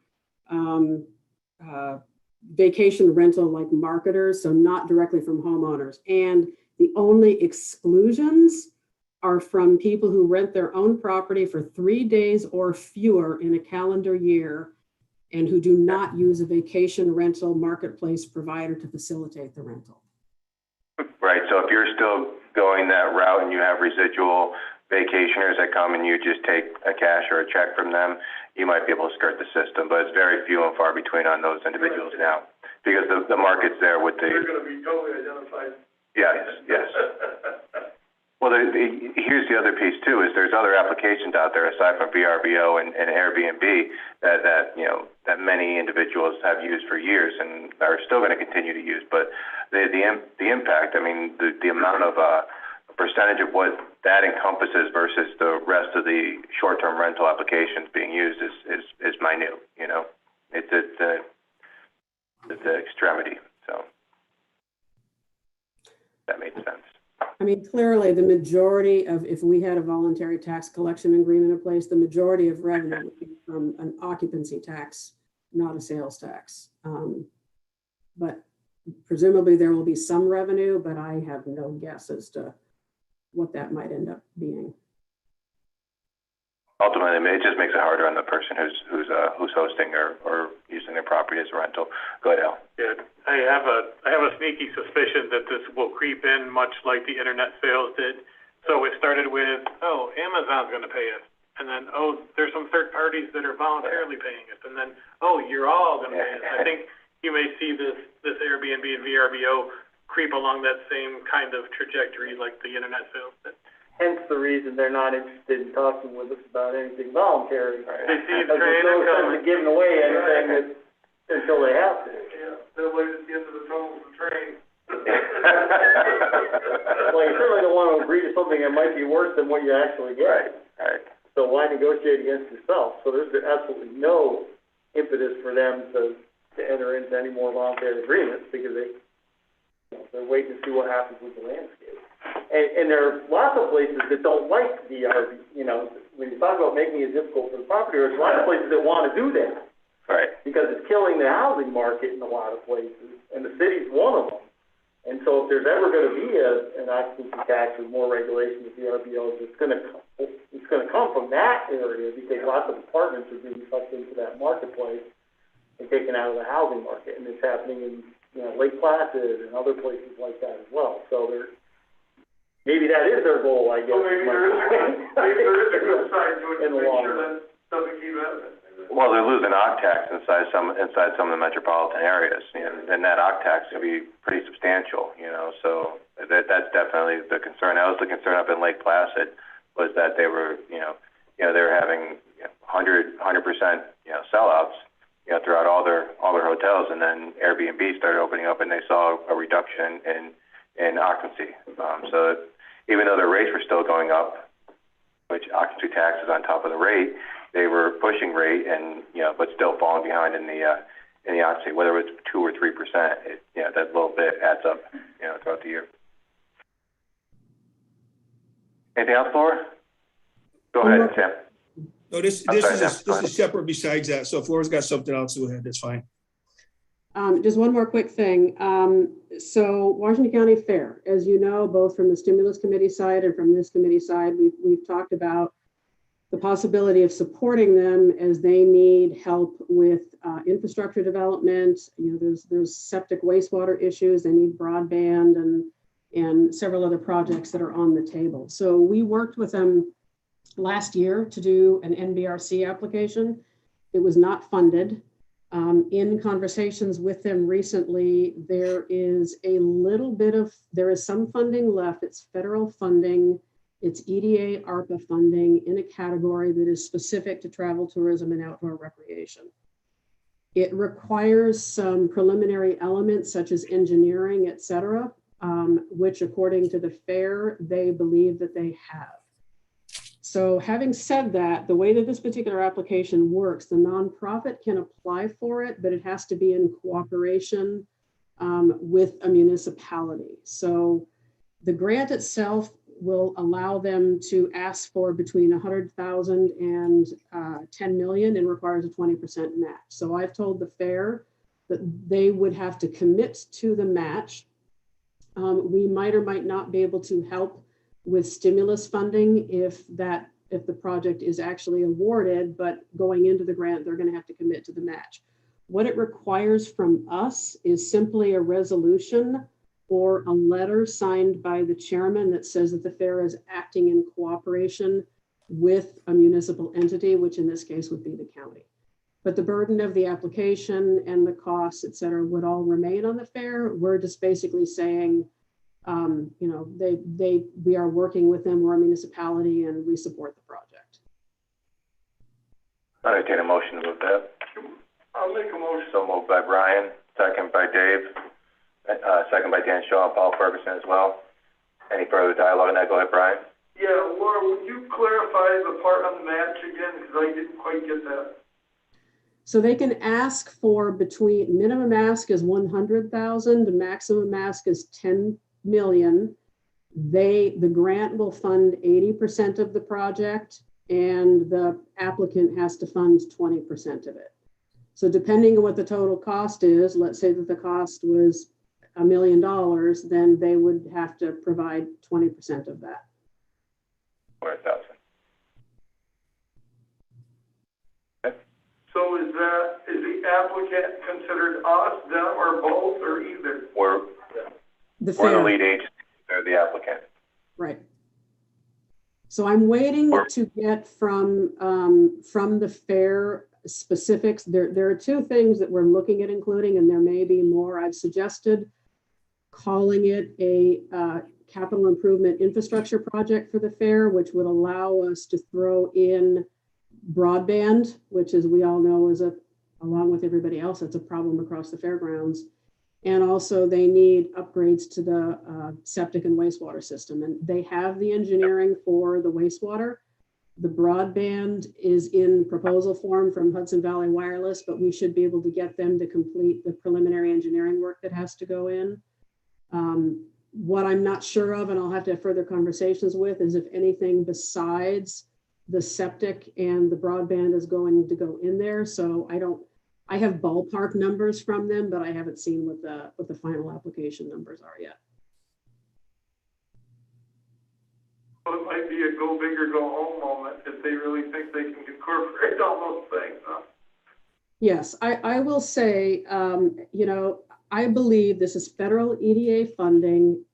vacation rental like marketers, so not directly from homeowners. And the only exclusions are from people who rent their own property for 3 days or fewer in a calendar year and who do not use a vacation rental marketplace provider to facilitate the rental. Right, so if you're still going that route and you have residual vacationers that come and you just take a cash or a check from them, you might be able to skirt the system, but it's very few and far between on those individuals now, because the market's there with the... They're going to be totally identified. Yes. Well, here's the other piece too, is there's other applications out there aside from VRBO and Airbnb that many individuals have used for years and are still going to continue to use. But the impact, I mean, the amount of percentage of what that encompasses versus the rest of the short-term rental applications being used is minute. It's an extremity. So that made sense. I mean, clearly the majority of, if we had a voluntary tax collection agreement in place, the majority of revenue would be from an occupancy tax, not a sales tax. But presumably there will be some revenue, but I have no guess as to what that might end up being. Ultimately, it just makes it harder on the person who's hosting or using their property as a rental. Go ahead, Al. Yeah, I have a sneaky suspicion that this will creep in much like the internet sales did. So it started with, oh, Amazon's going to pay us, and then, oh, there's some third parties that are voluntarily paying us, and then, oh, you're all going to pay us. I think you may see this Airbnb and VRBO creep along that same kind of trajectory like the internet sales did. Hence the reason they're not interested in talking with us about anything voluntary. They see the train There's no sense of giving away anything until they have to. Yeah, they'll wait at the end of the tunnel of the train. Well, you certainly don't want to agree to something that might be worse than what you actually get. Right. So why negotiate against yourself? So there's absolutely no impetus for them to enter into any more voluntary agreements because they're waiting to see what happens with the landscape. And there are lots of places that don't like the RV. When you talk about making it difficult for the property owners, there's a lot of places that want to do that. Right. Because it's killing the housing market in a lot of places, and the city's one of them. And so if there's ever going to be an occupancy tax or more regulation with VRBOs, it's going to come from that area because lots of apartments are being sucked into that marketplace and taken out of the housing market, and it's happening in Lake Placid and other places like that as well. So maybe that is their goal, I guess. So maybe there is a good side to it to make sure that doesn't keep happening. Well, they're losing OCC tax inside some of the metropolitan areas, and that OCC tax will be pretty substantial. So that's definitely the concern. That was the concern up in Lake Placid, was that they were, they were having 100% sellouts, throughout all their hotels, and then Airbnb started opening up, and they saw a reduction in occupancy. So even though their rates were still going up, which occupancy tax is on top of the rate, they were pushing rate and but still falling behind in the occupancy, whether it's 2 or 3%. That little bit adds up, throughout the year. Anything else, Laura? Go ahead, Sam. No, this is separate besides that. So if Laura's got something else, go ahead. That's fine. Just one more quick thing. So Washington County Fair, as you know, both from the stimulus committee side and from this committee side, we've talked about the possibility of supporting them as they need help with infrastructure development. There's septic wastewater issues. They need broadband and several other projects that are on the table. So we worked with them last year to do an NBRC application. It was not funded. In conversations with them recently, there is some funding left. It's federal funding. It's EDA ARPA funding in a category that is specific to travel, tourism, and outdoor recreation. It requires some preliminary elements such as engineering, et cetera, which according to the fair, they believe that they have. So having said that, the way that this particular application works, the nonprofit can apply for it, but it has to be in cooperation with a municipality. So the grant itself will allow them to ask for between 100,000 and 10 million and requires a 20% match. So I've told the fair that they would have to commit to the match. We might or might not be able to help with stimulus funding if the project is actually awarded, but going into the grant, they're going to have to commit to the match. What it requires from us is simply a resolution or a letter signed by the chairman that says that the fair is acting in cooperation with a municipal entity, which in this case would be the county. But the burden of the application and the costs, et cetera, would all remain on the fair. We're just basically saying, we are working with them. We're a municipality and we support the project. I entertain a motion to move that. I'll make a motion. So moved by Brian, second by Dave, second by Dan Shaw and Paul Ferguson as well. Any further dialogue on that? Go ahead, Brian. Yeah, Laura, would you clarify the part on the match again, because I didn't quite get that. So they can ask for between, minimum ask is 100,000, the maximum ask is 10 million. The grant will fund 80% of the project and the applicant has to fund 20% of it. So depending on what the total cost is, let's say that the cost was $1 million, then they would have to provide 20% of that. 400,000. So is the applicant considered us, them, or both, or either? We're The the lead agency, they're the applicant. Right. So I'm waiting to get from the fair specifics. There are two things that we're looking at including, and there may be more. I've suggested calling it a capital improvement infrastructure project for the fair, which would allow us to throw in broadband, which, as we all know, is along with everybody else, it's a problem across the fairgrounds. And also they need upgrades to the septic and wastewater system. And they have the engineering for the wastewater. The broadband is in proposal form from Hudson Valley Wireless, but we should be able to get them to complete the preliminary engineering work that has to go in. What I'm not sure of, and I'll have to have further conversations with, is if anything besides the septic and the broadband is going to go in there. So I have ballpark numbers from them, but I haven't seen what the final application numbers are yet. Well, it might be a go big or go home moment if they really think they can incorporate all those things, huh? Yes, I will say, I believe this is federal EDA funding.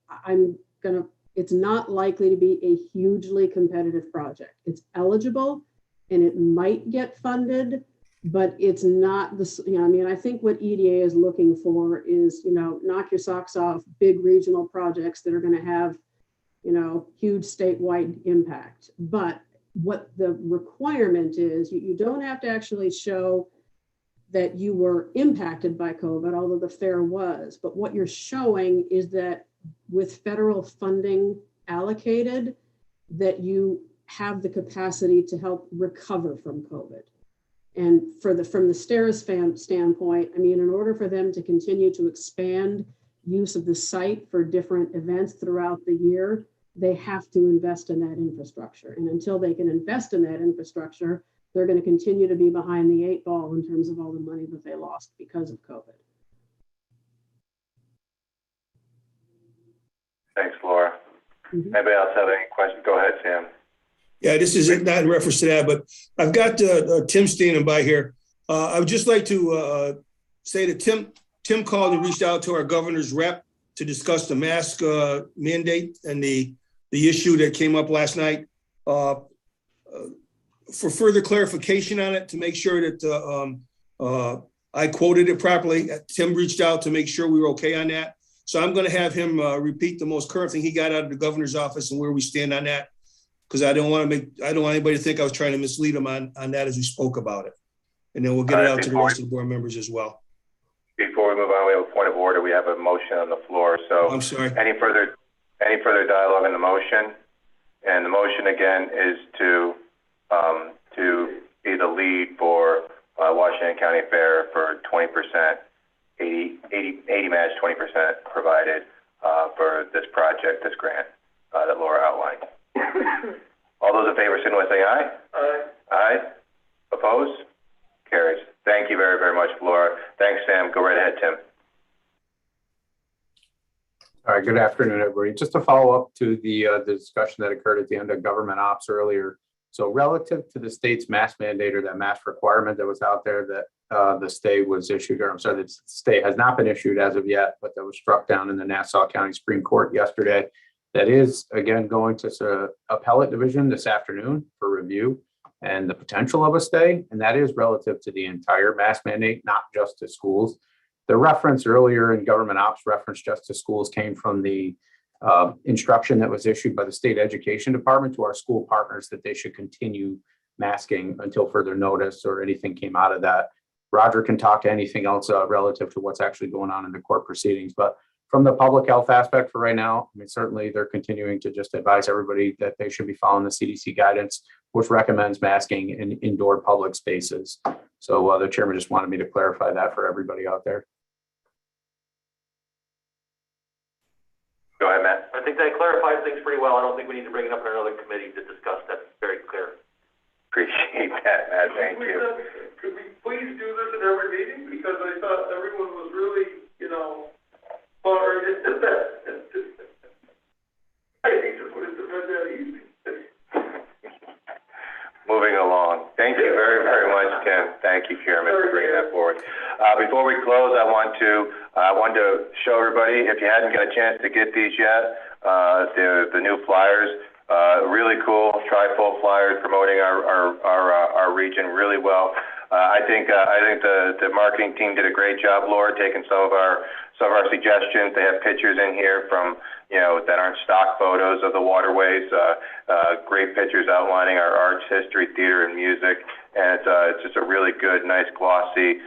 It's not likely to be a hugely competitive project. It's eligible and it might get funded, but it's not I think what EDA is looking for is, knock your socks off, big regional projects that are going to have, huge statewide impact. But what the requirement is, you don't have to actually show that you were impacted by COVID, although the fair was. But what you're showing is that with federal funding allocated, that you have the capacity to help recover from COVID. And from the STERIS standpoint, in order for them to continue to expand use of the site for different events throughout the year, they have to invest in that infrastructure. And until they can invest in that infrastructure, they're going to continue to be behind the 8 ball in terms of all the money that they lost because of COVID. Thanks, Laura. Mm-hmm. Anybody else have any questions? Go ahead, Sam. Yeah, this is not in reference to that, but I've got Tim standing by here. I would just like to say that Tim called and reached out to our governor's rep to discuss the mask mandate and the issue that came up last night. For further clarification on it, to make sure that I quoted it properly, Tim reached out to make sure we were okay on that. So I'm going to have him repeat the most current thing he got out of the governor's office and where we stand on that, because I don't want anybody to think I was trying to mislead him on that as we spoke about it. And then we'll get it out to the rest of the board members as well. Before we move on, we have a point of order. We have a motion on the floor. So I'm sorry. Any further dialogue on the motion? And the motion again is to be the lead for Washington County Fair for 20%, 80 match, 20% provided for this project, this grant that Laura outlined. All those in favor, signal by saying aye. Aye. Aye. Opposed? Carries. Thank you very, very much, Laura. Thanks, Sam. Go right ahead, Tim. All right, good afternoon, everybody. Just to follow up to the discussion that occurred at the end of government ops earlier. So relative to the state's mask mandate or that mask requirement that was out there that the stay was issued, or I'm sorry, the stay has not been issued as of yet, but that was struck down in the Nassau County Supreme Court yesterday. That is, again, going to appellate division this afternoon for review and the potential of a stay. And that is relative to the entire mask mandate, not just to schools. The reference earlier in government ops reference just to schools came from the instruction that was issued by the state education department to our school partners that they should continue masking until further notice or anything came out of that. Roger can talk to anything else relative to what's actually going on in the court proceedings, but from the public health aspect for right now, I mean, certainly they're continuing to just advise everybody that they should be following the CDC guidance, which recommends masking in indoor public spaces. So the chairman just wanted me to clarify that for everybody out there. Go ahead, Matt. I think that clarifies things pretty well. I don't think we need to bring it up in another committee to discuss. That's very clear. Appreciate that, Matt. Thank you. Could we please do this at every meeting? Because I thought everyone was really, hard into that. I hate to put it to bed that easy. Moving along. Thank you very, very much, Tim. Thank you, Chairman, for bringing that forward. Before we close, I wanted to show everybody, if you hadn't got a chance to get these yet, the new flyers. Really cool, tri-fold flyers promoting our region really well. I think the marketing team did a great job, Laura, taking some of our suggestions. They have pictures in here from that aren't stock photos of the waterways. Great pictures outlining our arts, history, theater, and music. And it's just a really good, nice, glossy,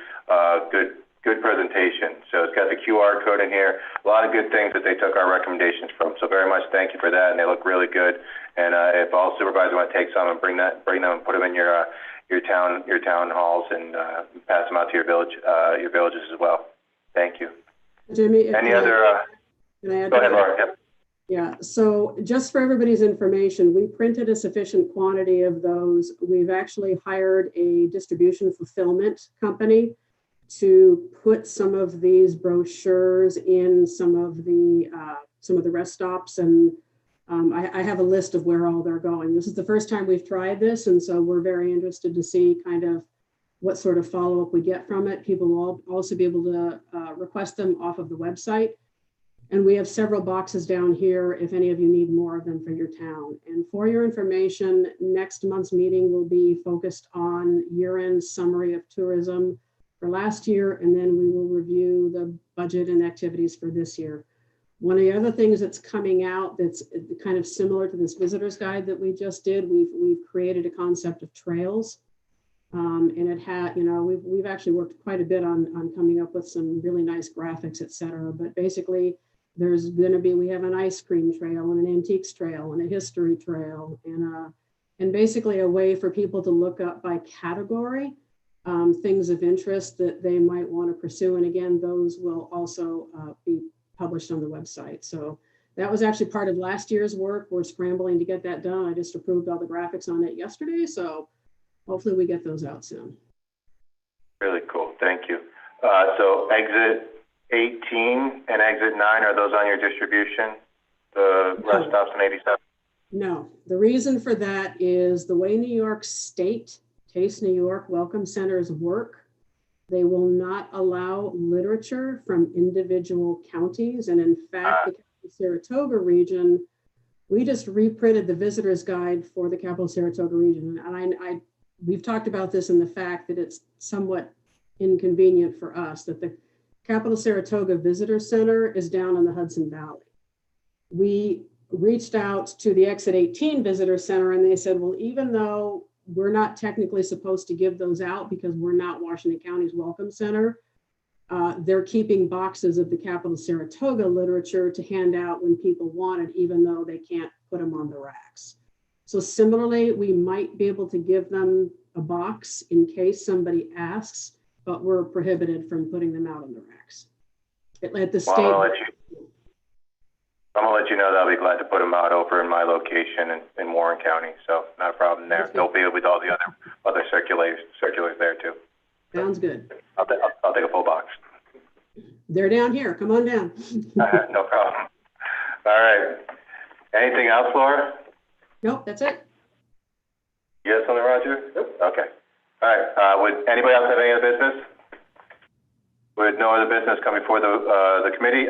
good presentation. So it's got the QR code in here. A lot of good things that they took our recommendations from. So very much thank you for that, and they look really good. And if all supervisors want to take some and bring them and put them in your town halls and pass them out to your villages as well. Thank you. Jimmy, any other? Can I add go ahead, Laura. Yep. Yeah, so just for everybody's information, we printed a sufficient quantity of those. We've actually hired a distribution fulfillment company to put some of these brochures in some of the rest stops, and I have a list of where all they're going. This is the first time we've tried this, and so we're very interested to see kind of what sort of follow-up we get from it. People will also be able to request them off of the website. And we have several boxes down here if any of you need more of them for your town. And for your information, next month's meeting will be focused on year-end summary of tourism for last year, and then we will review the budget and activities for this year. One of the other things that's coming out that's kind of similar to this visitor's guide that we just did, we've created a concept of trails. And it had, we've actually worked quite a bit on coming up with some really nice graphics, et cetera. But basically, there's going to be, we have an ice cream trail and an antiques trail and a history trail and basically a way for people to look up by category things of interest that they might want to pursue. And again, those will also be published on the website. So that was actually part of last year's work. We're scrambling to get that done. I just approved all the graphics on it yesterday. So hopefully we get those out soon. Really cool. Thank you. So exit 18 and exit 9, are those on your distribution? The rest stops in 87? No. The reason for that is the way New York State Taste New York Welcome Centers work, they will not allow literature from individual counties. And in fact, the Saratoga region, we just reprinted the visitor's guide for the capital Saratoga region. And we've talked about this in the fact that it's somewhat inconvenient for us that the Capital Saratoga Visitor Center is down in the Hudson Valley. We reached out to the Exit 18 Visitor Center and they said, well, even though we're not technically supposed to give those out because we're not Washington County's Welcome Center, they're keeping boxes of the Capital Saratoga literature to hand out when people want it, even though they can't put them on the racks. So similarly, we might be able to give them a box in case somebody asks, but we're prohibited from putting them out on the racks. At the state. I'm gonna let you know that I'll be glad to put them out over in my location in Warren County. So not a problem there. They'll be with all the other circulars there too. Sounds good. I'll take a full box. They're down here. Come on down. No problem. All right. Anything else, Laura? Nope, that's it. You got something, Roger? Nope. Okay. All right. Would anybody else have any other business? With no other business coming before the committee,